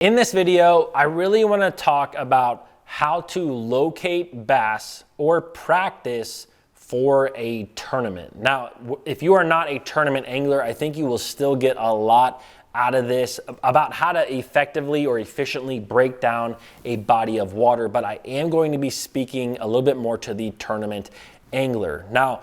In this video, I really want to talk about how to locate bass or practice for a tournament. Now, if you are not a tournament angler, I think you will still get a lot out of this about how to effectively or efficiently break down a body of water, but I am going to be speaking a little bit more to the tournament angler. Now,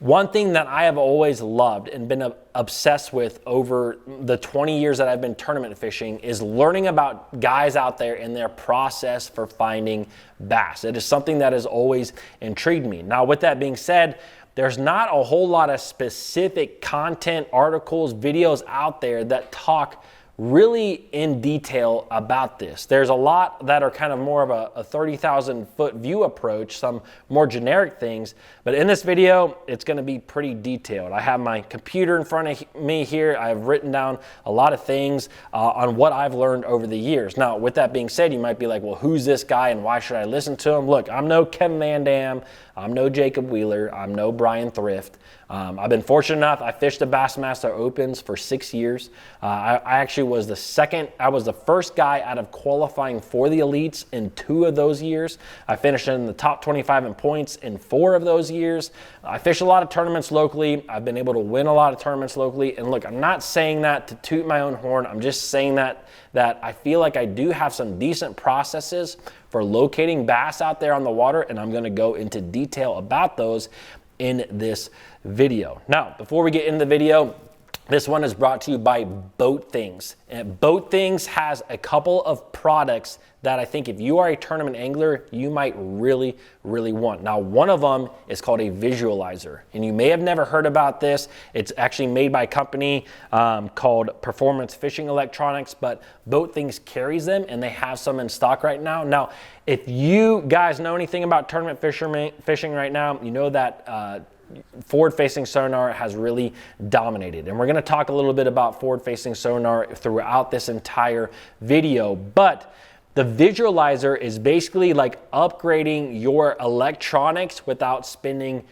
one thing that I have always loved and been obsessed with over the 20 years that I've been tournament fishing is learning about guys out there and their process for finding bass. It is something that has always intrigued me. Now, with that being said, there's not a whole lot of specific content, articles, videos out there that talk really in detail about this. There's a lot that are kind of more of a 30,000 foot view approach, some more generic things, but in this video, it's gonna be pretty detailed. I have my computer in front of me here. I've written down a lot of things on what I've learned over the years. Now, with that being said, you might be like, well, who's this guy and why should I listen to him? Look, I'm no Kevin Van Dam, I'm no Jacob Wheeler, I'm no Brian Thrift. I've been fortunate enough, I fished the Bassmaster Opens for 6 years. I actually was the first guy out of qualifying for the elites in 2 of those years. I finished in the top 25 in points in 4 of those years. I fished a lot of tournaments locally. I've been able to win a lot of tournaments locally. And look, I'm not saying that to toot my own horn. I'm just saying that I feel like I do have some decent processes for locating bass out there on the water, and I'm gonna go into detail about those in this video. Now, before we get into the video, this one is brought to you by Boat Things. And Boat Things has a couple of products that I think if you are a tournament angler, you might really, really want. Now, one of them is called a visualizer. And you may have never heard about this. It's actually made by a company called Performance Fishing Electronics, but Boat Things carries them and they have some in stock right now. Now, if you guys know anything about tournament fishing right now, you know that forward-facing sonar has really dominated. And we're going to talk a little bit about forward-facing sonar throughout this entire video. But the visualizer is basically like upgrading your electronics without spending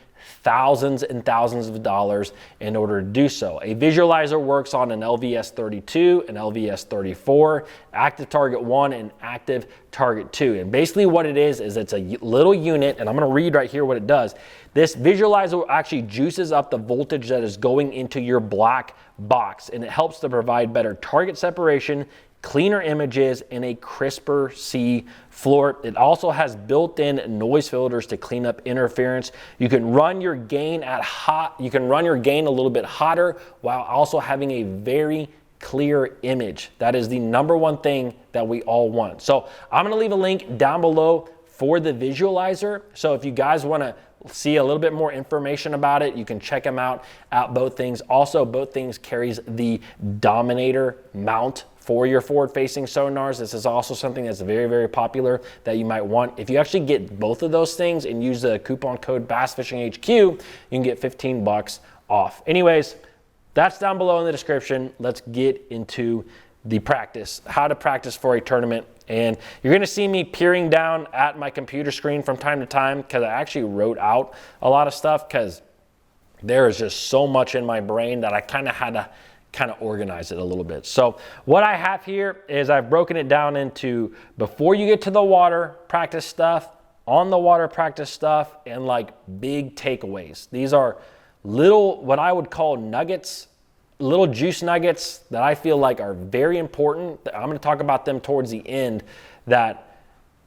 thousands and thousands of dollars in order to do so. A visualizer works on an LVS 32, an LVS 34, active target 1, and active target 2. And basically what it is it's a little unit, and I'm going to read right here what it does. This visualizer actually juices up the voltage that is going into your black box, and it helps to provide better target separation, cleaner images, and a crisper sea floor. It also has built-in noise filters to clean up interference. You can run your gain you can run your gain a little bit hotter while also having a very clear image. That is the #1 thing that we all want. So I'm gonna leave a link down below for the visualizer. So if you guys wanna see a little bit more information about it, you can check them out at Boat Things. Also, Boat Things carries the Dominator mount for your forward-facing sonars. This is also something that's very, very popular that you might want. If you actually get both of those things and use the coupon code BassFishingHQ, you can get 15 bucks off. Anyways, that's down below in the description. Let's get into the practice, how to practice for a tournament. And you're gonna see me peering down at my computer screen from time to time because I actually wrote out a lot of stuff because there is just so much in my brain that I kind of had to organize it a little bit. So what I have here is I've broken it down into before you get to the water practice stuff, on the water practice stuff, and like big takeaways. These are little, what I would call nuggets, little juice nuggets that I feel like are very important. I'm going to talk about them towards the end, that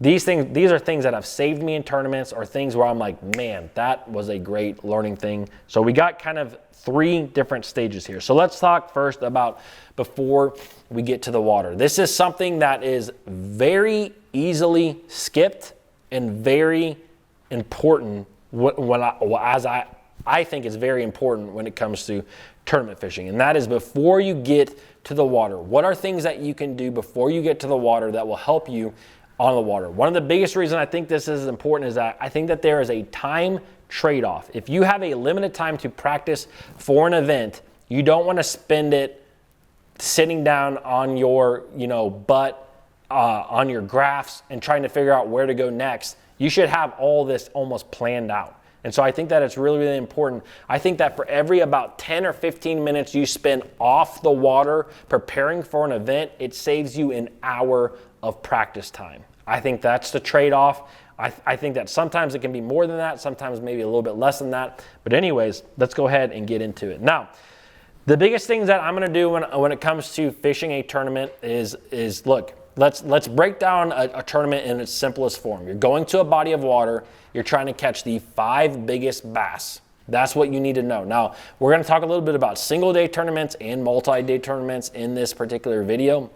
these are things that have saved me in tournaments, or things where I'm like, man, that was a great learning thing. So we got kind of 3 different stages here. So let's talk first about before we get to the water. This is something that is very easily skipped and very important I think is very important when it comes to tournament fishing, and that is before you get to the water. What are things that you can do before you get to the water that will help you on the water? One of the biggest reasons I think this is important is that I think that there is a time trade-off. If you have a limited time to practice for an event, you don't want to spend it sitting down on your butt on your graphs and trying to figure out where to go next. You should have all this almost planned out. And so I think that it's really, really important. I think that for every about 10 or 15 minutes you spend off the water preparing for an event, it saves you an hour of practice time. I think that's the trade-off. I think that sometimes it can be more than that, sometimes maybe a little bit less than that. But anyways, let's go ahead and get into it. Now, the biggest things that I'm gonna do when it comes to fishing a tournament is look, let's break down a tournament in its simplest form. You're going to a body of water, you're trying to catch the 5 biggest bass. That's what you need to know. Now, we're gonna talk a little bit about single day tournaments and multi-day tournaments in this particular video.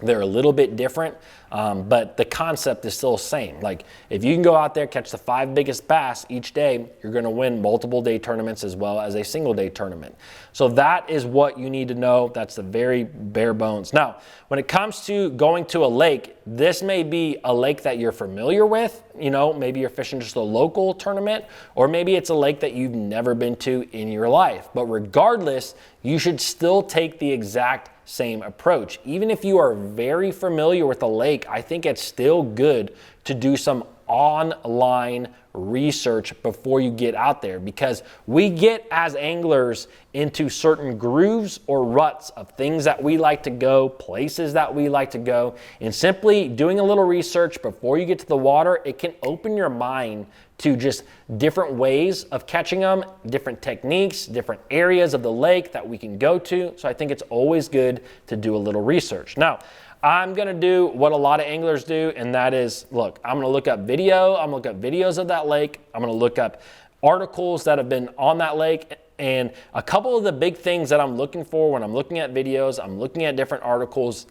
They're a little bit different, but the concept is still the same. Like, if you can go out there, catch the 5 biggest bass each day, you're gonna win multiple day tournaments as well as a single day tournament. So that is what you need to know. That's the very bare bones. Now, when it comes to going to a lake, this may be a lake that you're familiar with. You know, maybe you're fishing just a local tournament, or maybe it's a lake that you've never been to in your life. But regardless, you should still take the exact same approach. Even if you are very familiar with the lake, I think it's still good to do some online research before you get out there, because we get as anglers into certain grooves or ruts of things that we like to go, places that we like to go, and simply doing a little research before you get to the water, it can open your mind to just different ways of catching them, different techniques, different areas of the lake that we can go to. So I think it's always good to do a little research. Now, I'm gonna do what a lot of anglers do, and that is, look, I'm gonna look up video, I'm gonna look up videos of that lake, I'm gonna look up articles that have been on that lake, and a couple of the big things that I'm looking for when I'm looking at videos, I'm looking at different articles.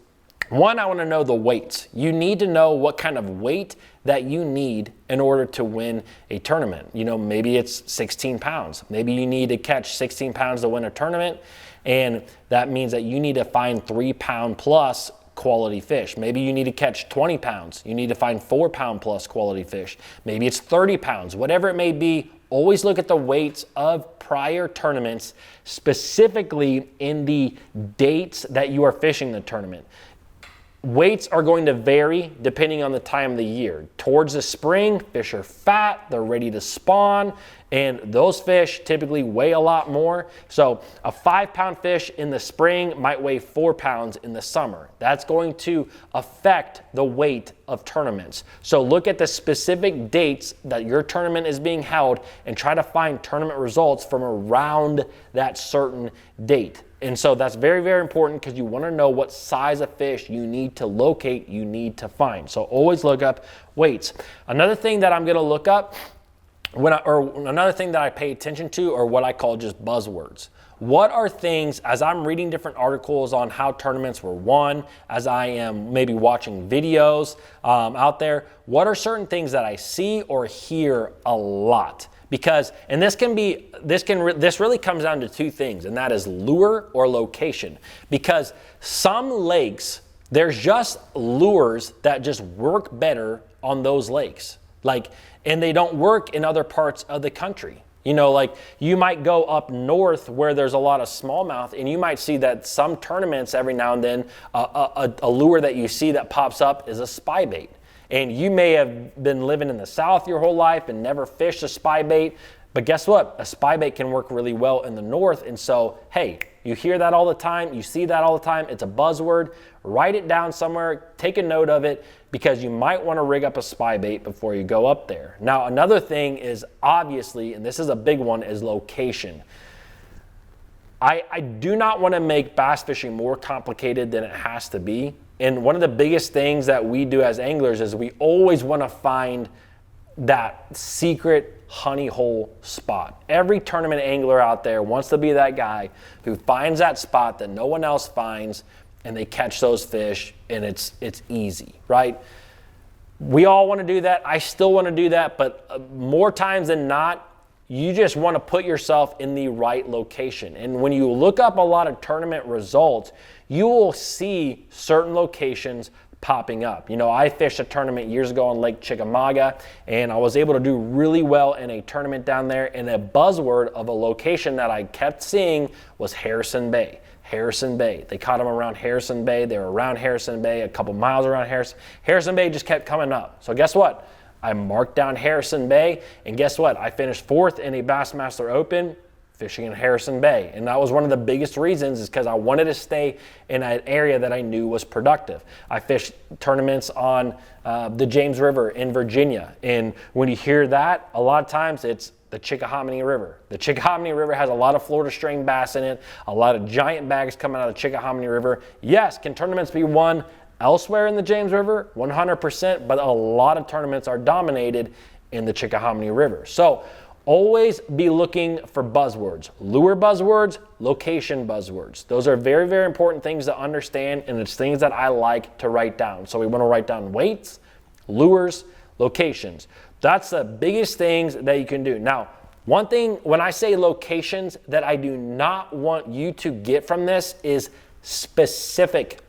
One, I wanna know the weights. You need to know what kind of weight that you need in order to win a tournament. You know, maybe it's 16 pounds. Maybe you need to catch 16 pounds to win a tournament, and that means that you need to find 3 pound plus quality fish. Maybe you need to catch 20 pounds. You need to find 4 pound plus quality fish. Maybe it's 30 pounds, whatever it may be. Always look at the weights of prior tournaments, specifically in the dates that you are fishing the tournament. Weights are going to vary depending on the time of the year. Towards the spring, fish are fat, they're ready to spawn, and those fish typically weigh a lot more. So a 5 pound fish in the spring might weigh 4 pounds in the summer. That's going to affect the weight of tournaments. So look at the specific dates that your tournament is being held and try to find tournament results from around that certain date. And so that's very, very important, because you want to know what size of fish you need to locate, you need to find. So always look up weights. Another thing that I'm going to look up, another thing that I pay attention to are what I call just buzzwords. What are things, as I'm reading different articles on how tournaments were won, as I am maybe watching videos out there, what are certain things that I see or hear a lot? Because, and this really comes down to 2 things, and that is lure or location. Because some lakes, there's just lures that just work better on those lakes. Like, and they don't work in other parts of the country. You know, like you might go up north where there's a lot of smallmouth, and you might see that some tournaments every now and then, a lure that you see that pops up is a spy bait. And you may have been living in the South your whole life and never fished a spy bait, but guess what? A spy bait can work really well in the North. And so, hey, you hear that all the time, you see that all the time, it's a buzzword. Write it down somewhere, take a note of it, because you might want to rig up a spy bait before you go up there. Now, another thing is obviously, and this is a big one, is location. I do not want to make bass fishing more complicated than it has to be. And one of the biggest things that we do as anglers is we always want to find that secret honey hole spot. Every tournament angler out there wants to be that guy who finds that spot that no one else finds, and they catch those fish, and it's easy, right? We all want to do that. I still want to do that, but more times than not, you just want to put yourself in the right location. And when you look up a lot of tournament results, you will see certain locations popping up. You know, I fished a tournament years ago on Lake Chickamauga, and I was able to do really well in a tournament down there, and a buzzword of a location that I kept seeing was Harrison Bay. Harrison Bay. They caught them around Harrison Bay. They were around Harrison Bay, a couple miles around Harrison. Harrison Bay just kept coming up. So guess what? I marked down Harrison Bay, and guess what? I finished 4th in a Bassmaster Open fishing in Harrison Bay. And that was one of the biggest reasons, is because I wanted to stay in an area that I knew was productive. I fished tournaments on the James River in Virginia. And when you hear that, a lot of times it's the Chickahominy River. The Chickahominy River has a lot of Florida string bass in it, a lot of giant bags coming out of the Chickahominy River. Yes, can tournaments be won elsewhere in the James River? 100%, but a lot of tournaments are dominated in the Chickahominy River. So always be looking for buzzwords, lure buzzwords, location buzzwords. Those are very, very important things to understand, and it's things that I like to write down. So we want to write down weights, lures, locations. That's the biggest things that you can do. Now, one thing when I say locations that I do not want you to get from this is specific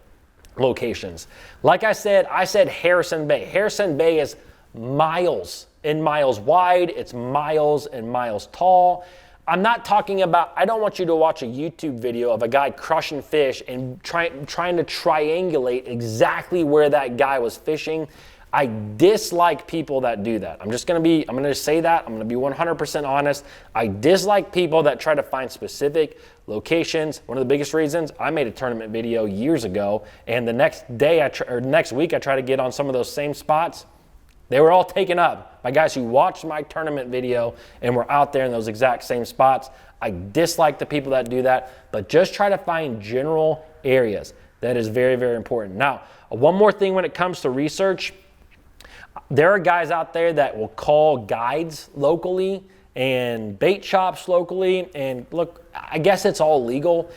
locations. Like I said Harrison Bay. Harrison Bay is miles and miles wide. It's miles and miles tall. I'm not talking about, I don't want you to watch a YouTube video of a guy crushing fish and trying to triangulate exactly where that guy was fishing. I dislike people that do that. I'm going to say that. I'm going to be 100% honest. I dislike people that try to find specific locations. One of the biggest reasons, I made a tournament video years ago, and the next week I try to get on some of those same spots. They were all taken up by guys who watched my tournament video and were out there in those exact same spots. I dislike the people that do that, but just try to find general areas. That is very, very important. Now, one more thing when it comes to research, there are guys out there that will call guides locally and bait shops locally, and look, I guess it's all legal.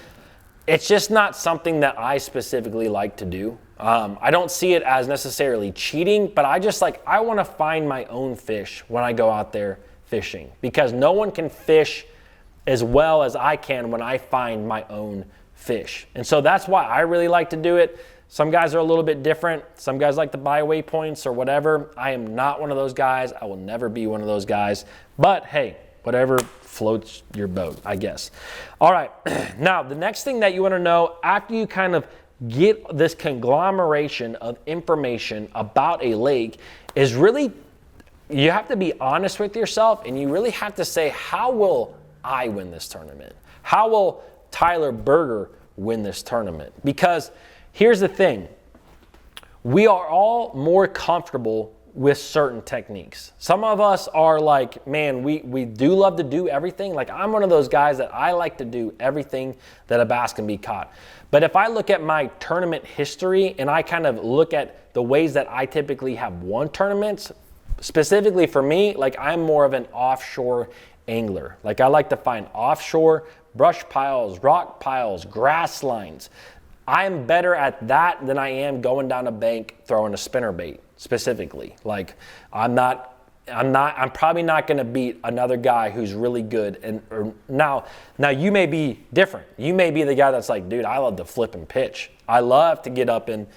It's just not something that I specifically like to do. I don't see it as necessarily cheating, but I want to find my own fish when I go out there fishing, because no one can fish as well as I can when I find my own fish. And so that's why I really like to do it. Some guys are a little bit different. Some guys like to buy waypoints or whatever. I am not one of those guys. I will never be one of those guys. But hey, whatever floats your boat, I guess. All right, now the next thing that you want to know after you kind of get this conglomeration of information about a lake is really, you have to be honest with yourself, and you really have to say, how will I win this tournament? How will Tyler Berger win this tournament? Because here's the thing, we are all more comfortable with certain techniques. Some of us are like, man, we do love to do everything. Like, I'm one of those guys that I like to do everything that a bass can be caught. But if I look at my tournament history and I kind of look at the ways that I typically have won tournaments, specifically for me, like, I'm more of an offshore angler. Like, I like to find offshore brush piles, rock piles, grass lines. I'm better at that than I am going down a bank throwing a spinnerbait specifically. Like, I'm probably not going to beat another guy who's really good. And now you may be different. You may be the guy that's like, dude, I love to flip and pitch. I love to get up in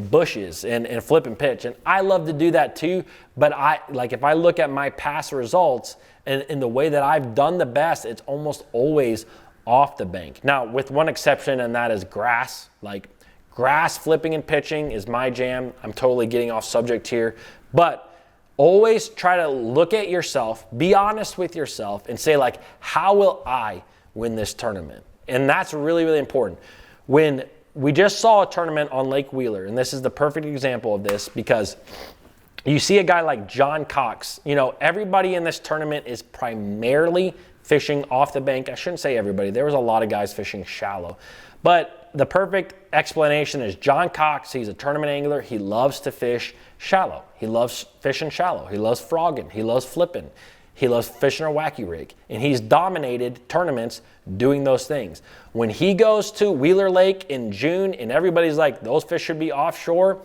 bushes and flip and pitch. And I love to do that too. But if I look at my past results and the way that I've done the best, it's almost always off the bank. Now, with one exception, and that is grass. Like, grass flipping and pitching is my jam. I'm totally getting off subject here. But always try to look at yourself, be honest with yourself, and say, like, how will I win this tournament? And that's really, really important. When we just saw a tournament on Lake Wheeler, and this is the perfect example of this, because you see a guy like John Cox. You know, everybody in this tournament is primarily fishing off the bank. I shouldn't say everybody. There was a lot of guys fishing shallow. But the perfect explanation is John Cox. He's a tournament angler. He loves to fish shallow. He loves fishing shallow. He loves frogging. He loves flipping. He loves fishing a wacky rig. And he's dominated tournaments doing those things. When he goes to Wheeler Lake in June and everybody's like, those fish should be offshore,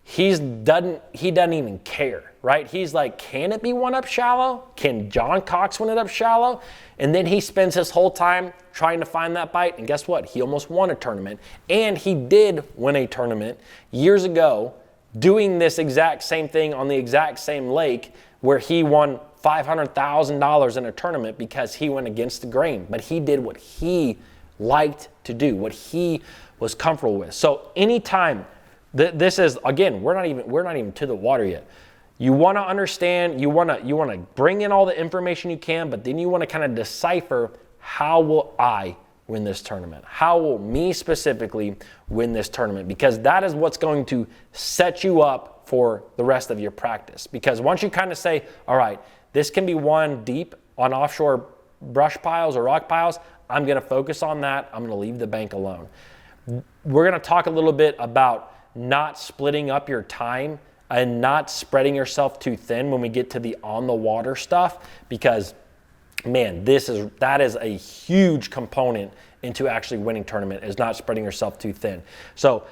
he doesn't even care, right? He's like, can it be won up shallow? Can John Cox win it up shallow? And then he spends his whole time trying to find that bite. And guess what? He almost won a tournament. And he did win a tournament years ago doing this exact same thing on the exact same lake, where he won $500,000 in a tournament because he went against the grain. But he did what he liked to do, what he was comfortable with. So anytime, this is, again, we're not even to the water yet. You want to understand, you want to bring in all the information you can, but then you want to kind of decipher, how will I win this tournament? How will me specifically win this tournament? Because that is what's going to set you up for the rest of your practice. Because once you kind of say, all right, this can be won deep on offshore brush piles or rock piles, I'm going to focus on that. I'm going to leave the bank alone. We're going to talk a little bit about not splitting up your time and not spreading yourself too thin when we get to the on the water stuff, because man, that is a huge component into actually winning tournament, is not spreading yourself too thin. So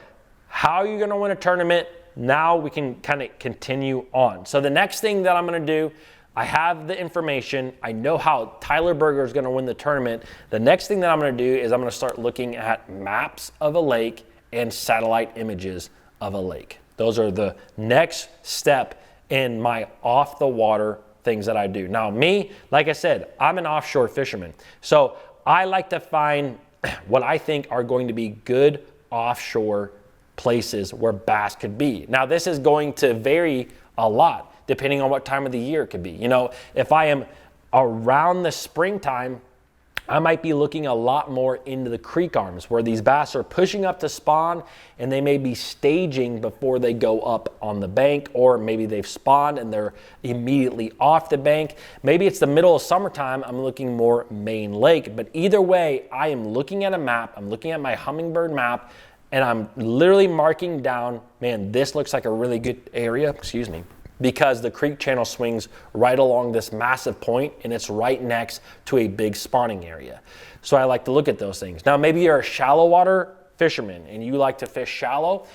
how are you going to win a tournament? Now we can kind of continue on. So the next thing that I'm going to do, I have the information. I know how Tyler Berger is going to win the tournament. The next thing that I'm going to do is I'm going to start looking at maps of a lake and satellite images of a lake. Those are the next step in my off the water things that I do. Now me, like I said, I'm an offshore fisherman. So I like to find what I think are going to be good offshore places where bass could be. Now this is going to vary a lot depending on what time of the year it could be. You know, if I am around the springtime, I might be looking a lot more into the creek arms where these bass are pushing up to spawn, and they may be staging before they go up on the bank, or maybe they've spawned and they're immediately off the bank. Maybe it's the middle of summertime, I'm looking more main lake. But either way, I am looking at a map, I'm looking at my Humminbird map, and I'm literally marking down, man, this looks like a really good area, because the creek channel swings right along this massive point, and it's right next to a big spawning area. So I like to look at those things. Now, maybe you're a shallow water fisherman and you like to fish shallow.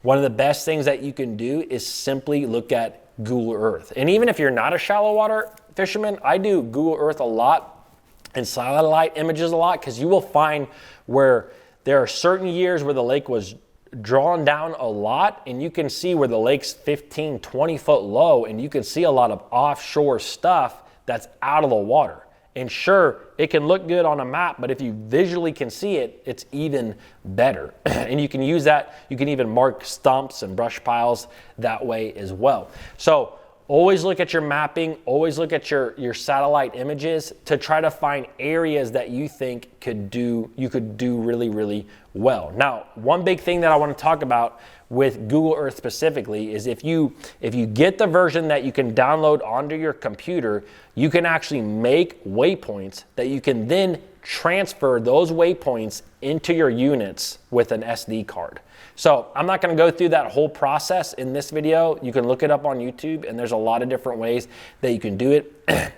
One of the best things that you can do is simply look at Google Earth. And even if you're not a shallow water fisherman, I do Google Earth a lot and satellite images a lot, because you will find where there are certain years where the lake was drawn down a lot, and you can see where the lake's 15, 20 foot low, and you can see a lot of offshore stuff that's out of the water. And sure, it can look good on a map, but if you visually can see it, it's even better. And you can use that, you can even mark stumps and brush piles that way as well. So always look at your mapping, always look at your satellite images to try to find areas that you think you could do really, really well. Now, one big thing that I want to talk about with Google Earth specifically is if you get the version that you can download onto your computer, you can actually make waypoints that you can then transfer those waypoints into your units with an SD card. So I'm not going to go through that whole process in this video. You can look it up on YouTube, and there's a lot of different ways that you can do it.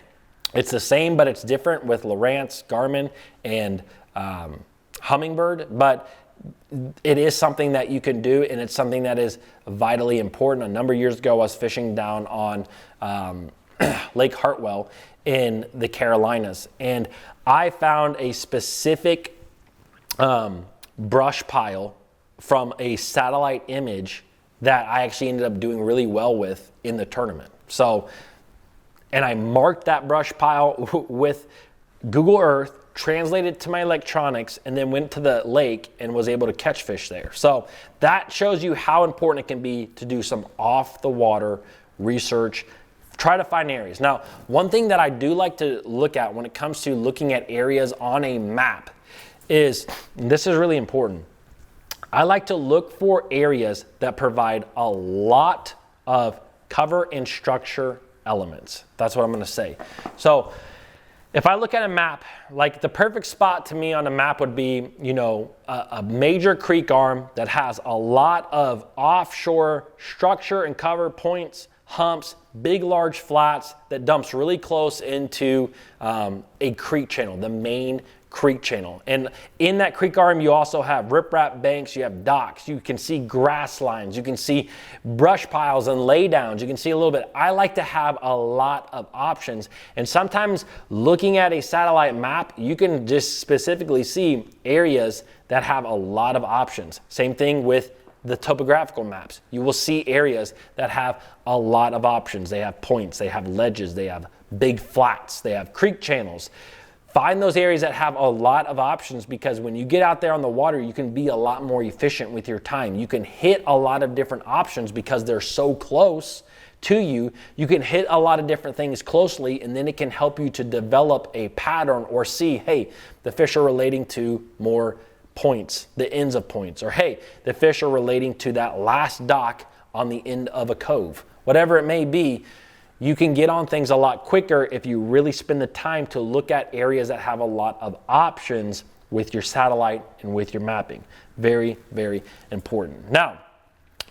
It's the same, but it's different with Lowrance, Garmin, and Humminbird, but it is something that you can do, and it's something that is vitally important. A number of years ago, I was fishing down on Lake Hartwell in the Carolinas, and I found a specific brush pile from a satellite image that I actually ended up doing really well with in the tournament. So, and I marked that brush pile with Google Earth, translated it to my electronics, and then went to the lake and was able to catch fish there. So that shows you how important it can be to do some off the water research. Try to find areas. Now, one thing that I do like to look at when it comes to looking at areas on a map is, and this is really important, I like to look for areas that provide a lot of cover and structure elements. That's what I'm going to say. So if I look at a map, like the perfect spot to me on a map would be, you know, a major creek arm that has a lot of offshore structure and cover points, humps, big large flats that dumps really close into a creek channel, the main creek channel. And in that creek arm, you also have riprap banks, you have docks, you can see grass lines, you can see brush piles and laydowns, you can see a little bit. I like to have a lot of options. And sometimes looking at a satellite map, you can just specifically see areas that have a lot of options. Same thing with the topographical maps. You will see areas that have a lot of options. They have points, they have ledges, they have big flats, they have creek channels. Find those areas that have a lot of options, because when you get out there on the water, you can be a lot more efficient with your time. You can hit a lot of different options because they're so close to you. You can hit a lot of different things closely, and then it can help you to develop a pattern or see, hey, the fish are relating to more points, the ends of points, or hey, the fish are relating to that last dock on the end of a cove. Whatever it may be, you can get on things a lot quicker if you really spend the time to look at areas that have a lot of options with your satellite and with your mapping. Very, very important. Now,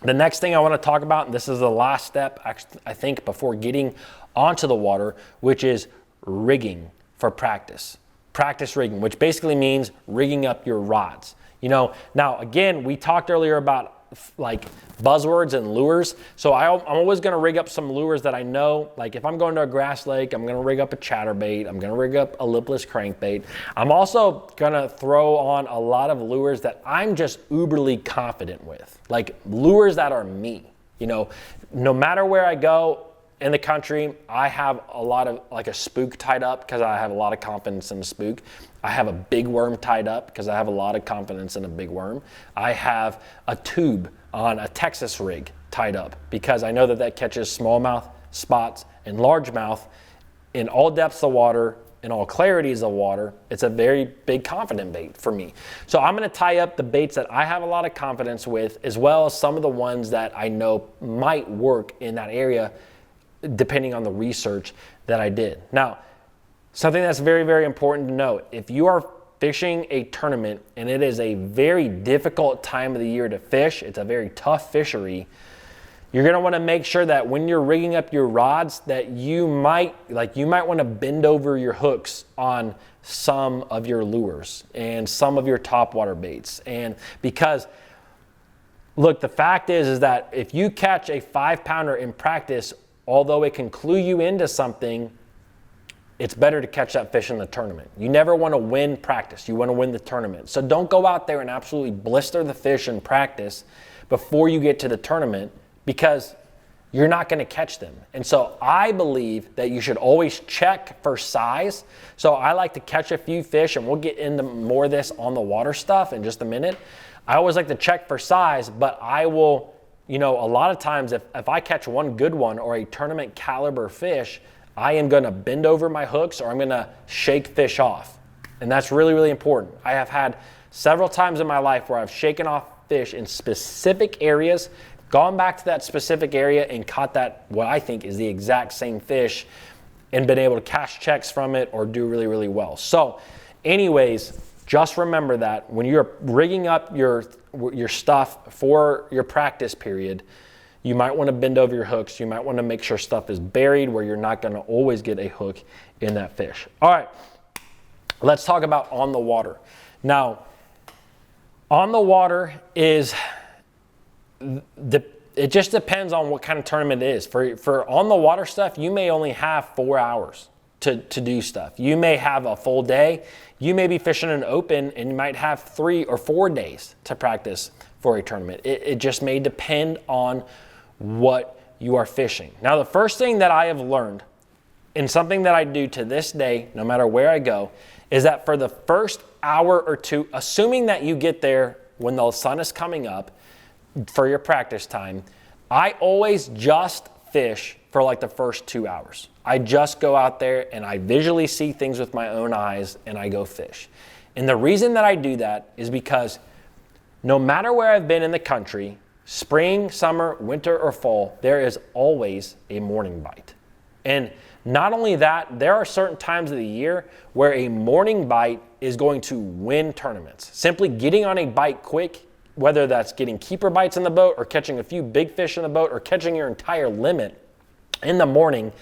the next thing I want to talk about, and this is the last step, I think, before getting onto the water, which is rigging for practice. Practice rigging, which basically means rigging up your rods. You know, now again, we talked earlier about like buzzwords and lures. So I'm always going to rig up some lures that I know, like if I'm going to a grass lake, I'm going to rig up a chatterbait. I'm going to rig up a lipless crankbait. I'm also going to throw on a lot of lures that I'm just uberly confident with, like lures that are me. You know, no matter where I go in the country, I have a lot of, like a spook tied up because I have a lot of confidence in the spook. I have a big worm tied up because I have a lot of confidence in a big worm. I have a tube on a Texas rig tied up because I know that that catches smallmouth, spots, and largemouth in all depths of water, in all clarities of water. It's a very big confident bait for me. So I'm going to tie up the baits that I have a lot of confidence with, as well as some of the ones that I know might work in that area, depending on the research that I did. Now, something that's very, very important to note, if you are fishing a tournament and it is a very difficult time of the year to fish, it's a very tough fishery, you're going to want to make sure that when you're rigging up your rods that you might want to bend over your hooks on some of your lures and some of your topwater baits. And because look, the fact is that if you catch a 5-pounder in practice, although it can clue you into something, it's better to catch that fish in the tournament. You never want to win practice. You want to win the tournament. So don't go out there and absolutely blister the fish in practice before you get to the tournament, because you're not going to catch them. And so I believe that you should always check for size. So I like to catch a few fish, and we'll get into more of this on the water stuff in just a minute. I always like to check for size, but I will, you know, a lot of times if I catch one good one or a tournament caliber fish, I am going to bend over my hooks or I'm going to shake fish off. And that's really, really important. I have had several times in my life where I've shaken off fish in specific areas, gone back to that specific area and caught that, what I think is the exact same fish, and been able to cash checks from it or do really, really well. So anyways, just remember that when you're rigging up your stuff for your practice period, you might want to bend over your hooks. You might want to make sure stuff is buried where you're not going to always get a hook in that fish. All right, let's talk about on the water. Now, on the water is, it just depends on what kind of tournament it is. For on the water stuff, you may only have 4 hours to do stuff. You may have a full day. You may be fishing an open and you might have 3 or 4 days to practice for a tournament. It just may depend on what you are fishing. Now, the first thing that I have learned, and something that I do to this day, no matter where I go, is that for the first hour or two, assuming that you get there when the sun is coming up for your practice time, I always just fish for like the first 2 hours. I just go out there and I visually see things with my own eyes and I go fish. And the reason that I do that is because no matter where I've been in the country, spring, summer, winter, or fall, there is always a morning bite. And not only that, there are certain times of the year where a morning bite is going to win tournaments. Simply getting on a bite quick, whether that's getting keeper bites in the boat or catching a few big fish in the boat or catching your entire limit in the morning,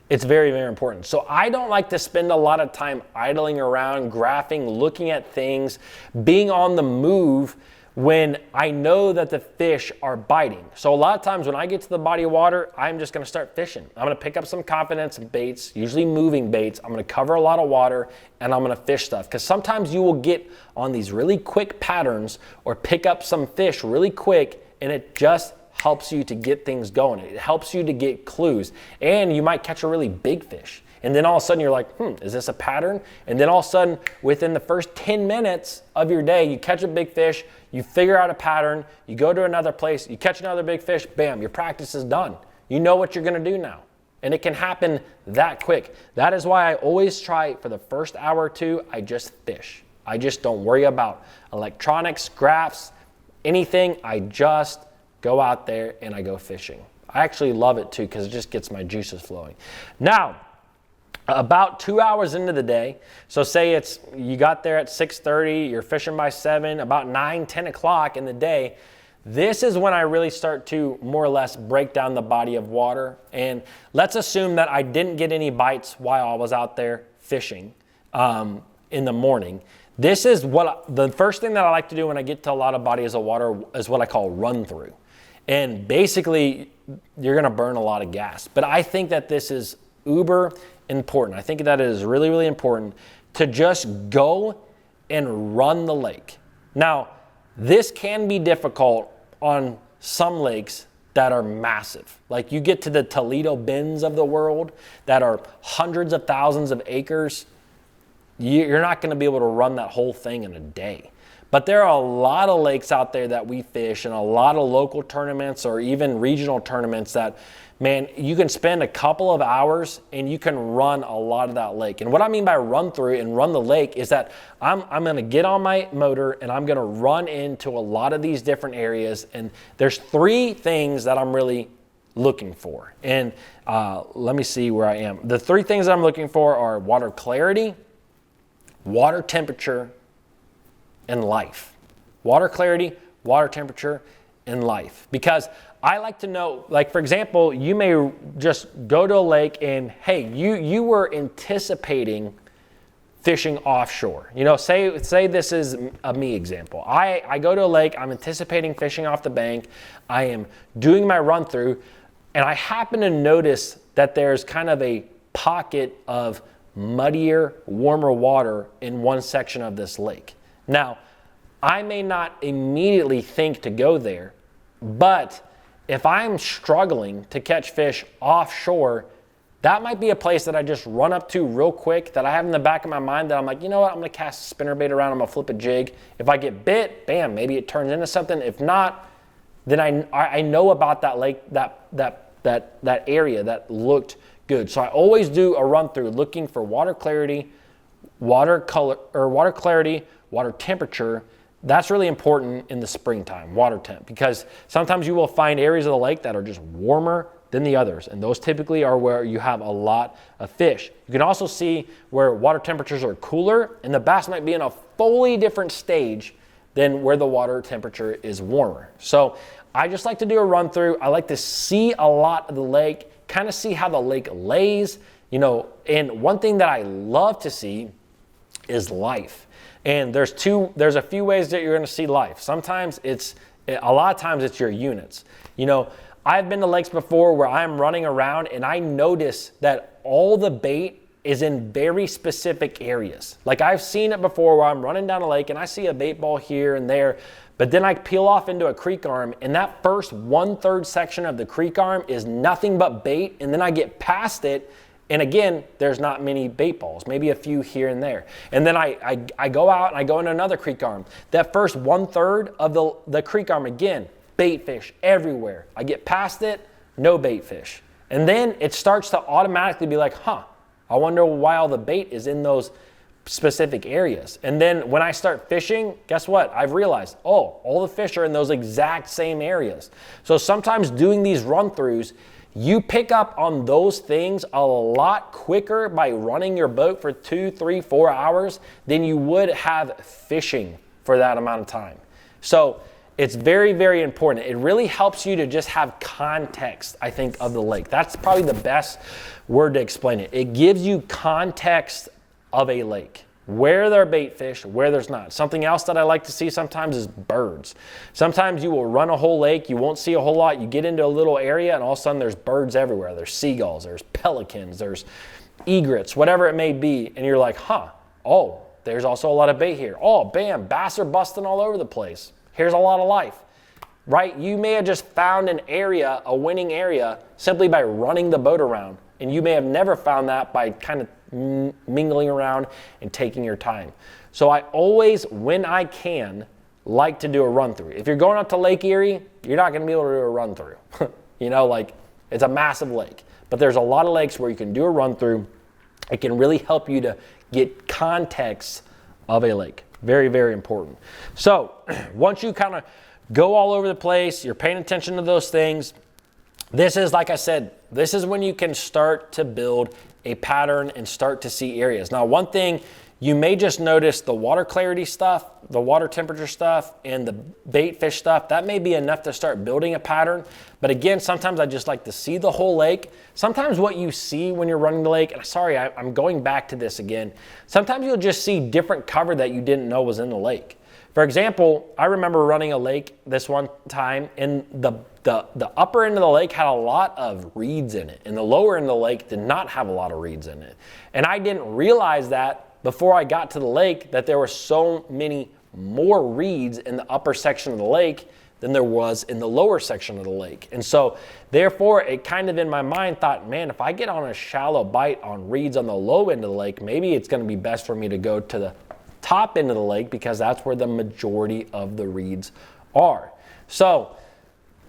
it's very, very important. So I don't like to spend a lot of time idling around, graphing, looking at things, being on the move when I know that the fish are biting. So a lot of times when I get to the body of water, I'm just gonna start fishing. I'm gonna pick up some confidence baits, usually moving baits. I'm gonna cover a lot of water and I'm gonna fish stuff. Because sometimes you will get on these really quick patterns or pick up some fish really quick, and it just helps you to get things going. It helps you to get clues, and you might catch a really big fish. And then all of a sudden you're like, is this a pattern? And then all of a sudden, within the first 10 minutes of your day, you catch a big fish, you figure out a pattern, you go to another place, you catch another big fish, bam, your practice is done. You know what you're gonna do now. And it can happen that quick. That is why I always try for the first hour or two, I just fish. I just don't worry about electronics, graphs, anything. I just go out there and I go fishing. I actually love it too because it just gets my juices flowing. Now, about 2 hours into the day, so say you got there at 6:30, you're fishing by 7, about 9, 10 o'clock in the day, this is when I really start to more or less break down the body of water. And let's assume that I didn't get any bites while I was out there fishing in the morning. This is the first thing that I like to do when I get to a lot of bodies of water is what I call run through. And basically, you're gonna burn a lot of gas. But I think that this is uber important. I think that it is really, really important to just go and run the lake. Now, this can be difficult on some lakes that are massive. Like you get to the Toledo Bends of the world that are hundreds of thousands of acres. You're not gonna be able to run that whole thing in a day. But there are a lot of lakes out there that we fish and a lot of local tournaments or even regional tournaments that, man, you can spend a couple of hours and you can run a lot of that lake. And what I mean by run through and run the lake is that I'm gonna get on my motor and I'm gonna run into a lot of these different areas. And there's 3 things that I'm really looking for. And let me see where I am. The 3 things I'm looking for are water clarity, water temperature, and life. Water clarity, water temperature, and life. Because I like to know, like for example, you may just go to a lake and hey, you were anticipating fishing offshore. You know, say this is a me example. I go to a lake, I'm anticipating fishing off the bank, I am doing my run through, and I happen to notice that there's kind of a pocket of muddier, warmer water in one section of this lake. Now, I may not immediately think to go there, but if I'm struggling to catch fish offshore, that might be a place that I just run up to real quick that I have in the back of my mind that I'm like, you know what, I'm gonna cast a spinnerbait around, I'm gonna flip a jig. If I get bit, bam, maybe it turns into something. If not, then I know about that lake, that area that looked good. So I always do a run through looking for water clarity, water temperature. That's really important in the springtime, water temp, because sometimes you will find areas of the lake that are just warmer than the others. And those typically are where you have a lot of fish. You can also see where water temperatures are cooler and the bass might be in a fully different stage than where the water temperature is warmer. So I just like to do a run through. I like to see a lot of the lake, kind of see how the lake lays, you know, and one thing that I love to see is life. And there's a few ways that you're gonna see life. Sometimes a lot of times it's your units. You know, I've been to lakes before where I'm running around and I notice that all the bait is in very specific areas. Like I've seen it before where I'm running down a lake and I see a bait ball here and there, but then I peel off into a creek arm and that first 1/3 section of the creek arm is nothing but bait, and then I get past it and again, there's not many bait balls, maybe a few here and there. And then I go out and I go into another creek arm. That first 1/3 of the creek arm, again, bait fish everywhere. I get past it, no bait fish. And then it starts to automatically be like, I wonder why all the bait is in those specific areas. And then when I start fishing, guess what? I've realized, all the fish are in those exact same areas. So sometimes doing these run-throughs, you pick up on those things a lot quicker by running your boat for 2, 3, 4 hours than you would have fishing for that amount of time. So it's very, very important. It really helps you to just have context, I think, of the lake. That's probably the best word to explain it. It gives you context of a lake. Where there are bait fish, where there's not. Something else that I like to see sometimes is birds. Sometimes you will run a whole lake, you won't see a whole lot, you get into a little area and all of a sudden there's birds everywhere. There's seagulls, there's pelicans, there's egrets, whatever it may be. And you're like, there's also a lot of bait here. Bam, bass are busting all over the place. Here's a lot of life. right? You may have just found an area, a winning area, simply by running the boat around. And you may have never found that by kind of mingling around and taking your time. So I always, when I can, like to do a run through. If you're going up to Lake Erie, you're not going to be able to do a run through. You know, like, it's a massive lake. But there's a lot of lakes where you can do a run through. It can really help you to get context of a lake. Very, very important. So once you kind of go all over the place, you're paying attention to those things, this is, like I said, this is when you can start to build a pattern and start to see areas. Now, one thing, you may just notice the water clarity stuff, the water temperature stuff, and the bait fish stuff. That may be enough to start building a pattern. But again, sometimes I just like to see the whole lake. Sometimes what you see when you're running the lake, and sorry, I'm going back to this again. Sometimes you'll just see different cover that you didn't know was in the lake. For example, I remember running a lake this one time, and the upper end of the lake had a lot of reeds in it, and the lower end of the lake did not have a lot of reeds in it. And I didn't realize that before I got to the lake, that there were so many more reeds in the upper section of the lake than there was in the lower section of the lake. And so therefore, it kind of in my mind thought, man, if I get on a shallow bite on reeds on the low end of the lake, maybe it's going to be best for me to go to the top end of the lake, because that's where the majority of the reeds are. So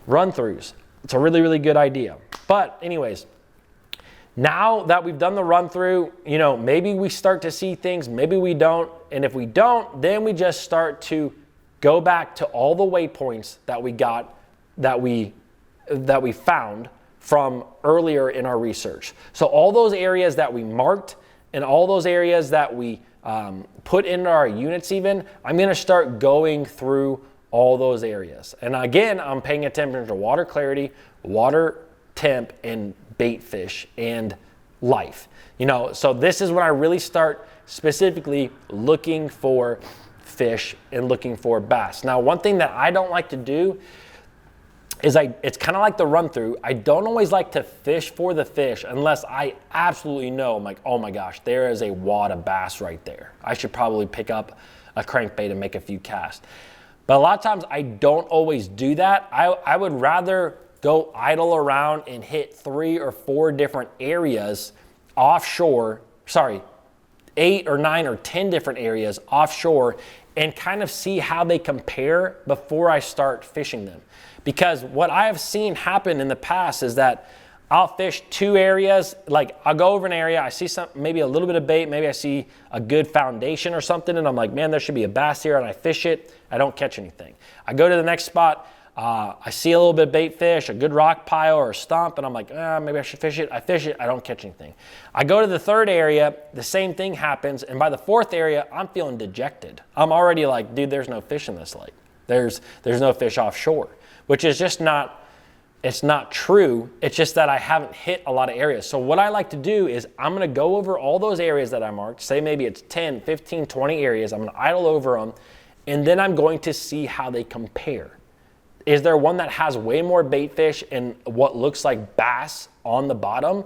run throughs, it's a really, really good idea. But anyways, now that we've done the run through, you know, maybe we start to see things, maybe we don't. And if we don't, then we just start to go back to all the waypoints that we got, that we found from earlier in our research. So all those areas that we marked and all those areas that we put in our units even, I'm going to start going through all those areas. And again, I'm paying attention to water clarity, water temp, and bait fish and life. You know, so this is when I really start specifically looking for fish and looking for bass. Now, one thing that I don't like to do is it's kind of like the run through. I don't always like to fish for the fish unless I absolutely know, I'm like, oh my gosh, there is a wad of bass right there. I should probably pick up a crankbait and make a few casts. But a lot of times I don't always do that. I would rather go idle around and hit 3 or 4 different areas offshore, 8 or 9 or 10 different areas offshore, and kind of see how they compare before I start fishing them. Because what I have seen happen in the past is that I'll fish 2 areas, like I'll go over an area, I see maybe a little bit of bait, maybe I see a good foundation or something, and I'm like, man, there should be a bass here, and I fish it, I don't catch anything. I go to the next spot, I see a little bit of bait fish, a good rock pile or a stump, and I'm like, maybe I should fish it. I fish it, I don't catch anything. I go to the 3rd area, the same thing happens, and by the 4th area, I'm feeling dejected. I'm already like, dude, there's no fish in this lake. There's no fish offshore, which is just not, it's not true. It's just that I haven't hit a lot of areas. So what I like to do is I'm gonna go over all those areas that I marked, say maybe it's 10, 15, 20 areas, I'm gonna idle over them, and then I'm going to see how they compare. Is there one that has way more bait fish and what looks like bass on the bottom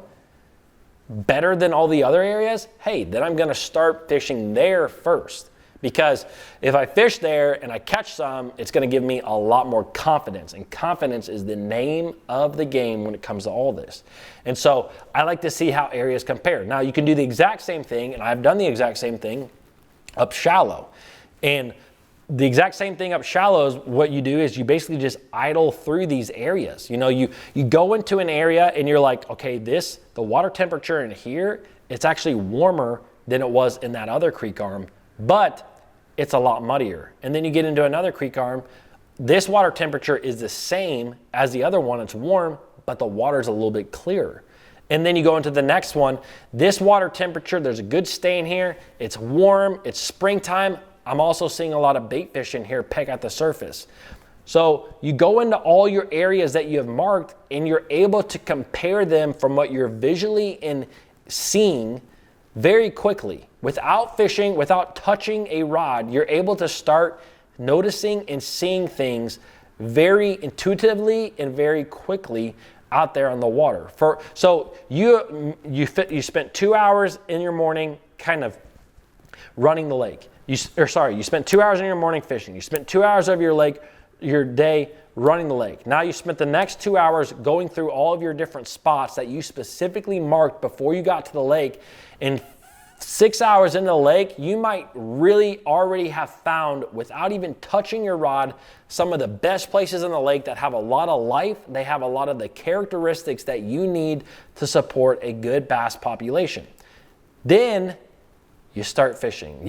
better than all the other areas? Hey, then I'm gonna start fishing there first. Because if I fish there and I catch some, it's gonna give me a lot more confidence. And confidence is the name of the game when it comes to all this. And so I like to see how areas compare. Now you can do the exact same thing, and I've done the exact same thing up shallow. And the exact same thing up shallow is what you do is you basically just idle through these areas. You know, you go into an area and you're like, okay, the water temperature in here, it's actually warmer than it was in that other creek arm, but it's a lot muddier. And then you get into another creek arm, this water temperature is the same as the other one, it's warm, but the water's a little bit clearer. And then you go into the next one, this water temperature, there's a good stain here, it's warm, it's springtime. I'm also seeing a lot of bait fish in here peck at the surface. So you go into all your areas that you have marked and you're able to compare them from what you're visually and seeing very quickly. Without fishing, without touching a rod, you're able to start noticing and seeing things very intuitively and very quickly out there on the water. So you spent 2 hours in your morning kind of running the lake. You spent 2 hours in your morning fishing. You spent 2 hours of your day running the lake. Now you spent the next 2 hours going through all of your different spots that you specifically marked before you got to the lake. And 6 hours into the lake, you might really already have found, without even touching your rod, some of the best places in the lake that have a lot of life. They have a lot of the characteristics that you need to support a good bass population. Then you start fishing.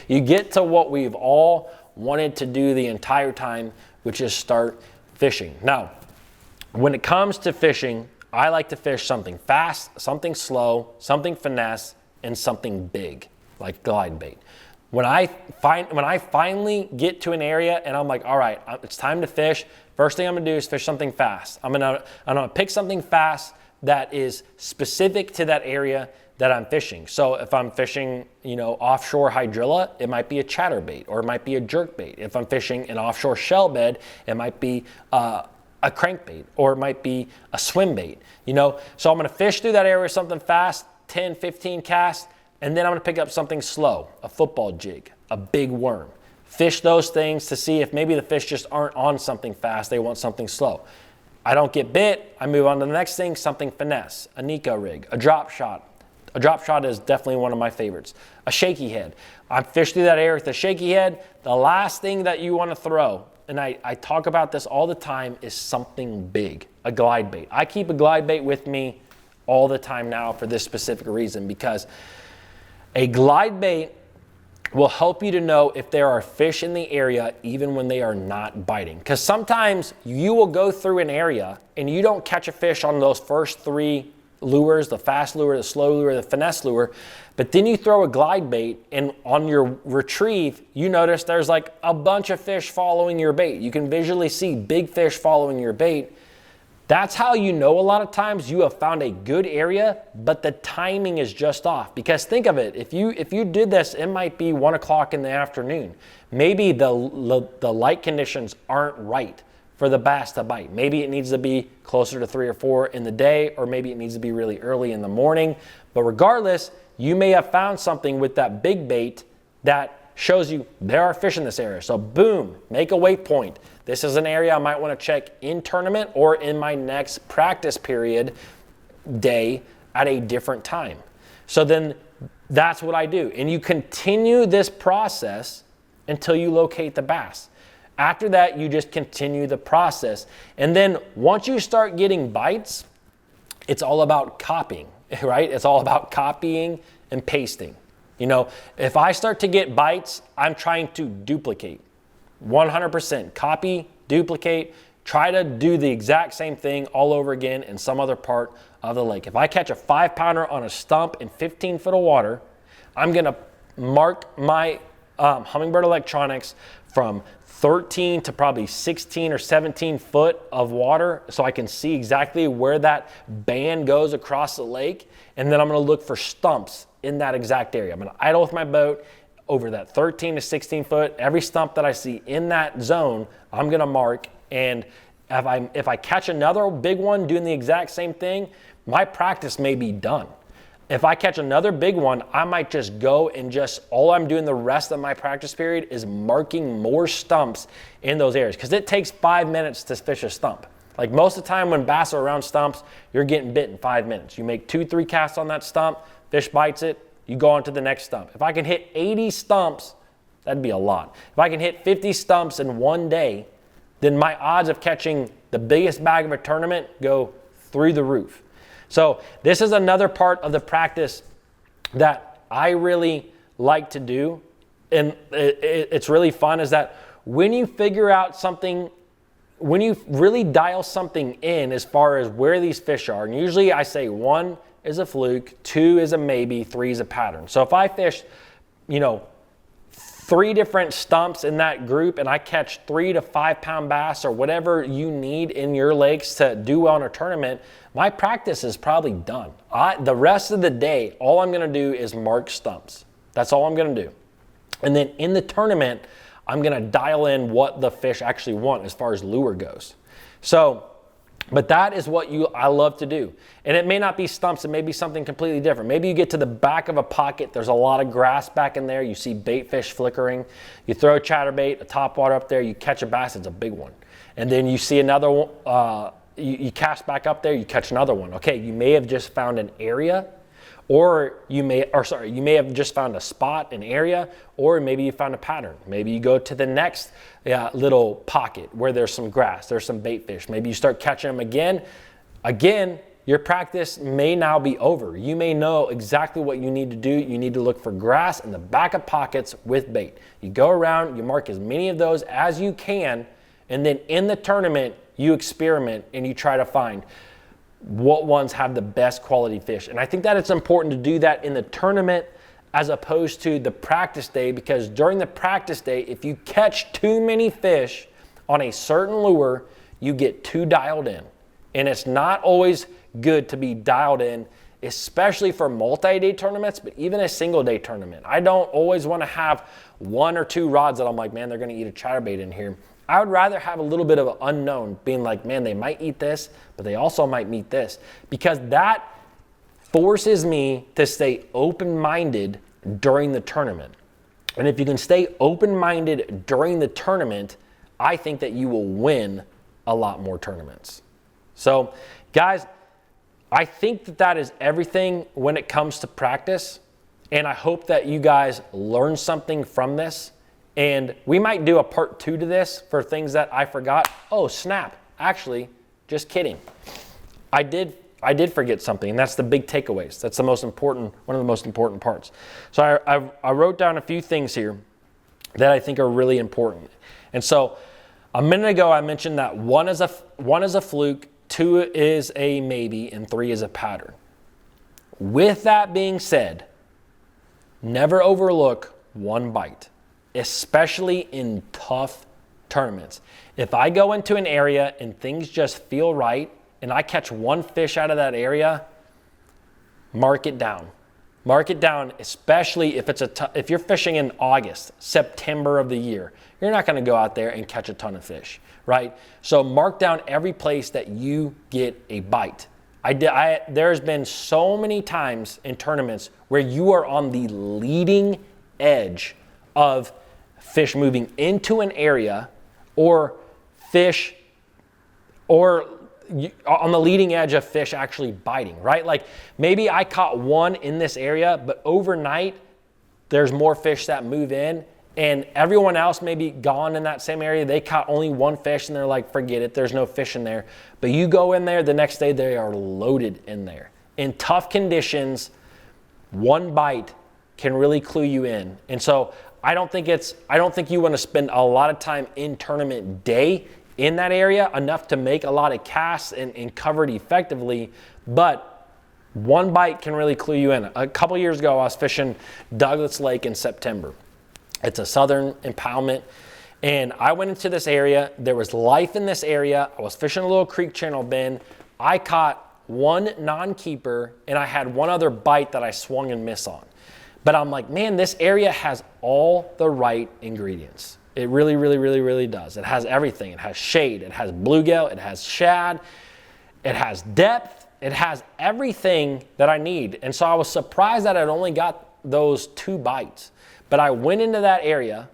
You get to what we've all wanted to do the entire time, which is start fishing. Now, when it comes to fishing, I like to fish something fast, something slow, something finesse, and something big, like glide bait. When I finally get to an area and I'm like, all right, it's time to fish, first thing I'm gonna do is fish something fast. I'm gonna pick something fast that is specific to that area that I'm fishing. So if I'm fishing, offshore hydrilla, it might be a chatterbait or it might be a jerkbait. If I'm fishing an offshore shell bed, it might be a crankbait or it might be a swim bait. So I'm gonna fish through that area with something fast, 10, 15 casts, and then I'm gonna pick up something slow, a football jig, a big worm. Fish those things to see if maybe the fish just aren't on something fast, they want something slow. I don't get bit, I move on to the next thing, something finesse, a Nico rig, a drop shot. A drop shot is definitely one of my favorites. A shaky head. I fish through that area with a shaky head. The last thing that you wanna throw, and I talk about this all the time, is something big, a glide bait. I keep a glide bait with me all the time now for this specific reason, because a glide bait will help you to know if there are fish in the area even when they are not biting. Because sometimes you will go through an area and you don't catch a fish on those first 3 lures, the fast lure, the slow lure, the finesse lure, but then you throw a glide bait and on your retrieve, you notice there's like a bunch of fish following your bait. You can visually see big fish following your bait. That's how you know a lot of times you have found a good area, but the timing is just off. Because think of it, if you did this, it might be 1 o'clock in the afternoon. Maybe the light conditions aren't right for the bass to bite. Maybe it needs to be closer to 3 or 4 in the day, or maybe it needs to be really early in the morning. But regardless, you may have found something with that big bait that shows you there are fish in this area. So boom, make a waypoint. This is an area I might want to check in tournament or in my next practice period day at a different time. So then that's what I do. And you continue this process until you locate the bass. After that, you just continue the process. And then once you start getting bites, it's all about copying, right? It's all about copying and pasting. If I start to get bites, I'm trying to duplicate. 100%. Copy, duplicate, try to do the exact same thing all over again in some other part of the lake. If I catch a 5-pounder on a stump in 15 foot of water, I'm gonna mark my Humminbird electronics from 13 to probably 16 or 17 foot of water so I can see exactly where that band goes across the lake. And then I'm gonna look for stumps in that exact area. I'm gonna idle with my boat over that 13 to 16 foot. Every stump that I see in that zone, I'm gonna mark. And if I catch another big one doing the exact same thing, my practice may be done. If I catch another big one, I might just go and all I'm doing the rest of my practice period is marking more stumps in those areas, because it takes 5 minutes to fish a stump. Like most of the time when bass are around stumps, you're getting bit in 5 minutes. You make 2-3 casts on that stump, fish bites it, you go on to the next stump. If I can hit 80 stumps, that'd be a lot. If I can hit 50 stumps in one day, then my odds of catching the biggest bag of a tournament go through the roof. So this is another part of the practice that I really like to do, and it's really fun, is that when you figure out something, when you really dial something in as far as where these fish are, and usually I say 1 is a fluke, 2 is a maybe, 3 is a pattern. So if I fish, 3 different stumps in that group and I catch 3 to 5 pound bass or whatever you need in your lakes to do well in a tournament, my practice is probably done. The rest of the day, all I'm gonna do is mark stumps. That's all I'm gonna do. And then in the tournament, I'm gonna dial in what the fish actually want as far as lure goes. So, but that is what I love to do. And it may not be stumps, it may be something completely different. Maybe you get to the back of a pocket, there's a lot of grass back in there, you see bait fish flickering, you throw a chatterbait, a topwater up there, you catch a bass, it's a big one. And then you see another one, you cast back up there, you catch another one. Okay, you may have just found an area, or you may have just found a spot, an area, or maybe you found a pattern. Maybe you go to the next little pocket where there's some grass, there's some bait fish. Maybe you start catching them again. Again, your practice may now be over. You may know exactly what you need to do. You need to look for grass in the back of pockets with bait. You go around, you mark as many of those as you can, and then in the tournament, you experiment and you try to find what ones have the best quality fish. And I think that it's important to do that in the tournament as opposed to the practice day, because during the practice day, if you catch too many fish on a certain lure, you get too dialed in. And it's not always good to be dialed in, especially for multi-day tournaments, but even a single day tournament. I don't always want to have 1 or 2 rods that I'm like, man, they're going to eat a chatterbait in here. I would rather have a little bit of an unknown, being like, man, they might eat this, but they also might meet this, because that forces me to stay open-minded during the tournament. And if you can stay open-minded during the tournament, I think that you will win a lot more tournaments. So, guys, I think that that is everything when it comes to practice, and I hope that you guys learn something from this. And we might do a part 2 to this for things that I forgot. Oh, snap. Actually, just kidding. I did forget something, and that's the big takeaways. That's the most important, one of the most important parts. So I wrote down a few things here that I think are really important. And so a minute ago, I mentioned that 1 is a fluke, 2 is a maybe, and 3 is a pattern. With that being said, never overlook 1 bite, especially in tough tournaments. If I go into an area and things just feel right and I catch 1 fish out of that area, mark it down. Mark it down, especially if if you're fishing in August, September of the year. You're not going to go out there and catch a ton of fish, right? So mark down every place that you get a bite. There's been so many times in tournaments where you are on the leading edge of fish moving into an area, or fish, or on the leading edge of fish actually biting, right? Like maybe I caught 1 in this area, but overnight there's more fish that move in, and everyone else may be gone in that same area. They caught only 1 fish and they're like, forget it, there's no fish in there. But you go in there the next day, they are loaded in there. In tough conditions, 1 bite can really clue you in. And so I don't think you want to spend a lot of time in tournament day in that area, enough to make a lot of casts and cover it effectively, but 1 bite can really clue you in. A couple years ago, I was fishing Douglas Lake in September. It's a southern impoundment, and I went into this area. There was life in this area. I was fishing a little creek channel bend. I caught 1 non-keeper, and I had 1 other bite that I swung and missed on. But I'm like, man, this area has all the right ingredients. It really, really, really, really does. It has everything. It has shade, it has bluegill, it has shad, it has depth, it has everything that I need. And so I was surprised that I'd only got those 2 bites. But I went into that area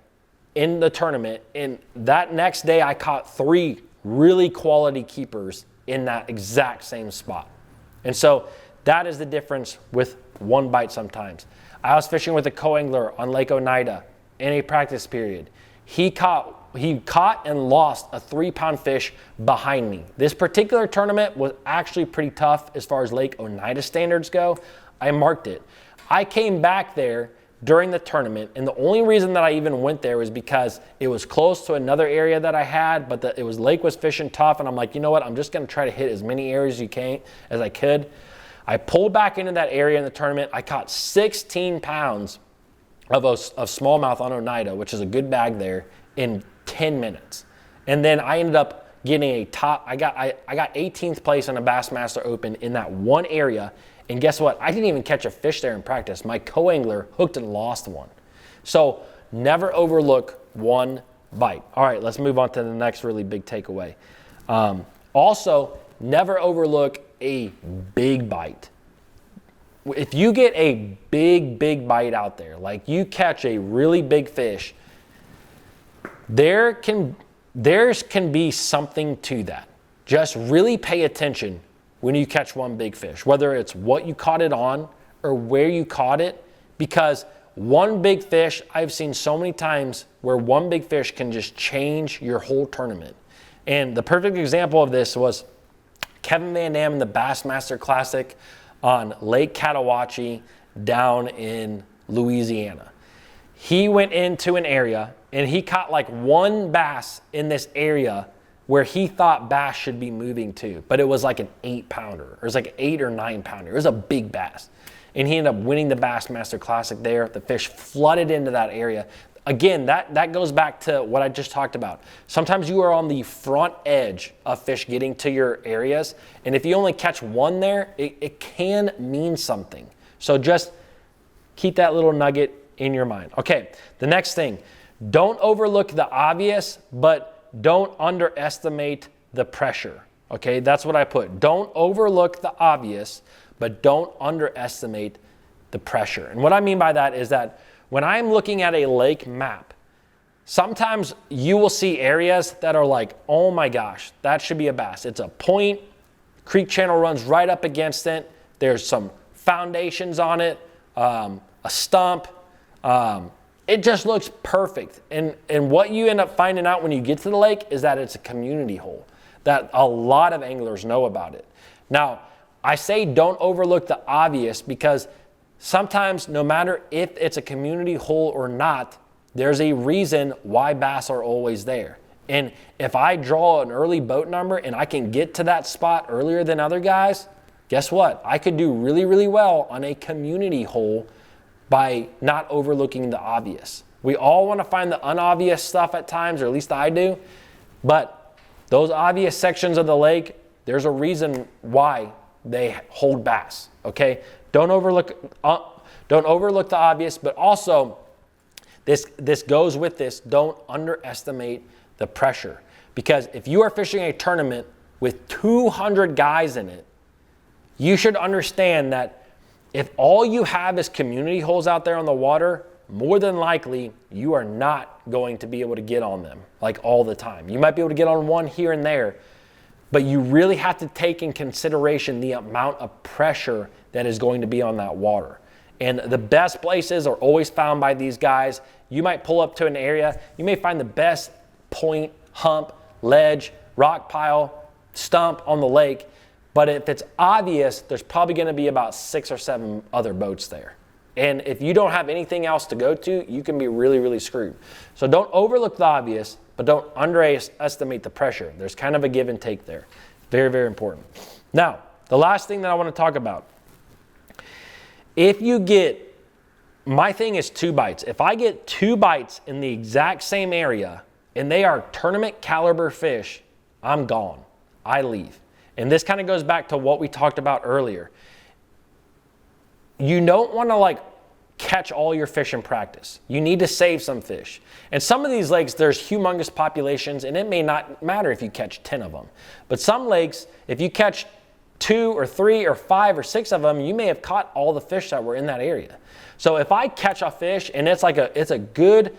in the tournament, and that next day I caught 3 really quality keepers in that exact same spot. And so that is the difference with 1 bite sometimes. I was fishing with a co-angler on Lake Oneida in a practice period. He caught and lost a 3-pound fish behind me. This particular tournament was actually pretty tough as far as Lake Oneida standards go. I marked it. I came back there during the tournament, and the only reason that I even went there was because it was close to another area that I had, but Lake was fishing tough, and I'm like, you know what, I'm just gonna try to hit as many areas as I could. I pulled back into that area in the tournament. I caught 16 pounds of smallmouth on Oneida, which is a good bag there, in 10 minutes. And then I ended up getting I got 18th place on a Bassmaster Open in that 1 area. And guess what? I didn't even catch a fish there in practice. My co-angler hooked and lost 1. So never overlook 1 bite. All right, let's move on to the next really big takeaway. Also, never overlook a big bite. If you get a big bite out there, like you catch a really big fish, there can There's can be something to that. Just really pay attention when you catch one big fish, whether it's what you caught it on or where you caught it, because one big fish, I've seen so many times where one big fish can just change your whole tournament. And the perfect example of this was Kevin Van Dam in the Bassmaster Classic on Lake Catawatchee down in Louisiana. He went into an area and he caught like one bass in this area where he thought bass should be moving to, but it was like an 8-pounder. It was like an 8 or 9-pounder. It was a big bass. And he ended up winning the Bassmaster Classic there. The fish flooded into that area. Again, that goes back to what I just talked about. Sometimes you are on the front edge of fish getting to your areas, and if you only catch one there, it can mean something. So just keep that little nugget in your mind. Okay, the next thing, don't overlook the obvious, but don't underestimate the pressure. Okay, that's what I put. Don't overlook the obvious, but don't underestimate the pressure. And what I mean by that is that when I'm looking at a lake map, sometimes you will see areas that are like, oh my gosh, that should be a bass. It's a point, creek channel runs right up against it. There's some foundations on it, a stump. It just looks perfect. And what you end up finding out when you get to the lake is that it's a community hole, that a lot of anglers know about it. Now, I say don't overlook the obvious because sometimes no matter if it's a community hole or not, there's a reason why bass are always there. And if I draw an early boat number and I can get to that spot earlier than other guys, guess what? I could do really, really well on a community hole by not overlooking the obvious. We all want to find the unobvious stuff at times, or at least I do, but those obvious sections of the lake, there's a reason why they hold bass, okay? Don't overlook the obvious, but also this goes with this, don't underestimate the pressure. Because if you are fishing a tournament with 200 guys in it, you should understand that if all you have is community holes out there on the water, more than likely you are not going to be able to get on them like all the time. You might be able to get on one here and there, but you really have to take in consideration the amount of pressure that is going to be on that water. And the best places are always found by these guys. You might pull up to an area, you may find the best point, hump, ledge, rock pile, stump on the lake, but if it's obvious, there's probably gonna be about 6 or 7 other boats there. And if you don't have anything else to go to, you can be really, really screwed. So don't overlook the obvious, but don't underestimate the pressure. There's kind of a give and take there. Very, very important. Now, the last thing that I want to talk about. If you get, my thing is 2 bites. If I get 2 bites in the exact same area and they are tournament caliber fish, I'm gone. I leave. And this kind of goes back to what we talked about earlier. You don't want to like catch all your fish in practice. You need to save some fish. And some of these lakes, there's humongous populations, and it may not matter if you catch 10 of them. But some lakes, if you catch 2 or 3 or 5 or 6 of them, you may have caught all the fish that were in that area. So if I catch a fish and it's a good,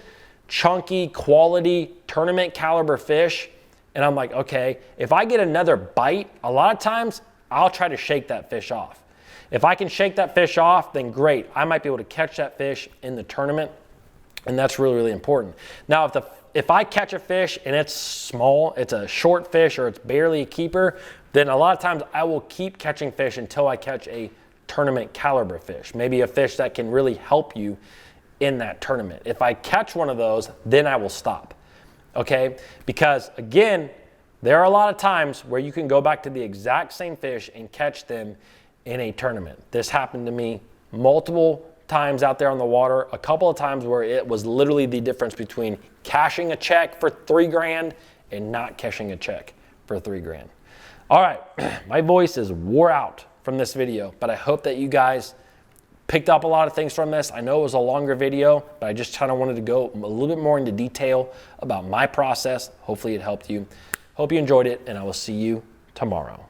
chunky, quality, tournament caliber fish, and I'm like, okay, if I get another bite, a lot of times I'll try to shake that fish off. If I can shake that fish off, then great. I might be able to catch that fish in the tournament, and that's really, really important. Now, if I catch a fish and it's small, it's a short fish or it's barely a keeper, then a lot of times I will keep catching fish until I catch a tournament caliber fish, maybe a fish that can really help you in that tournament. If I catch one of those, then I will stop, okay? Because again, there are a lot of times where you can go back to the exact same fish and catch them in a tournament. This happened to me multiple times out there on the water, a couple of times where it was literally the difference between cashing a check for $3 and not cashing a check for $3. All right, my voice is wore out from this video, but I hope that you guys picked up a lot of things from this. I know it was a longer video, but I just kind of wanted to go a little bit more into detail about my process. Hopefully it helped you. Hope you enjoyed it, and I will see you tomorrow.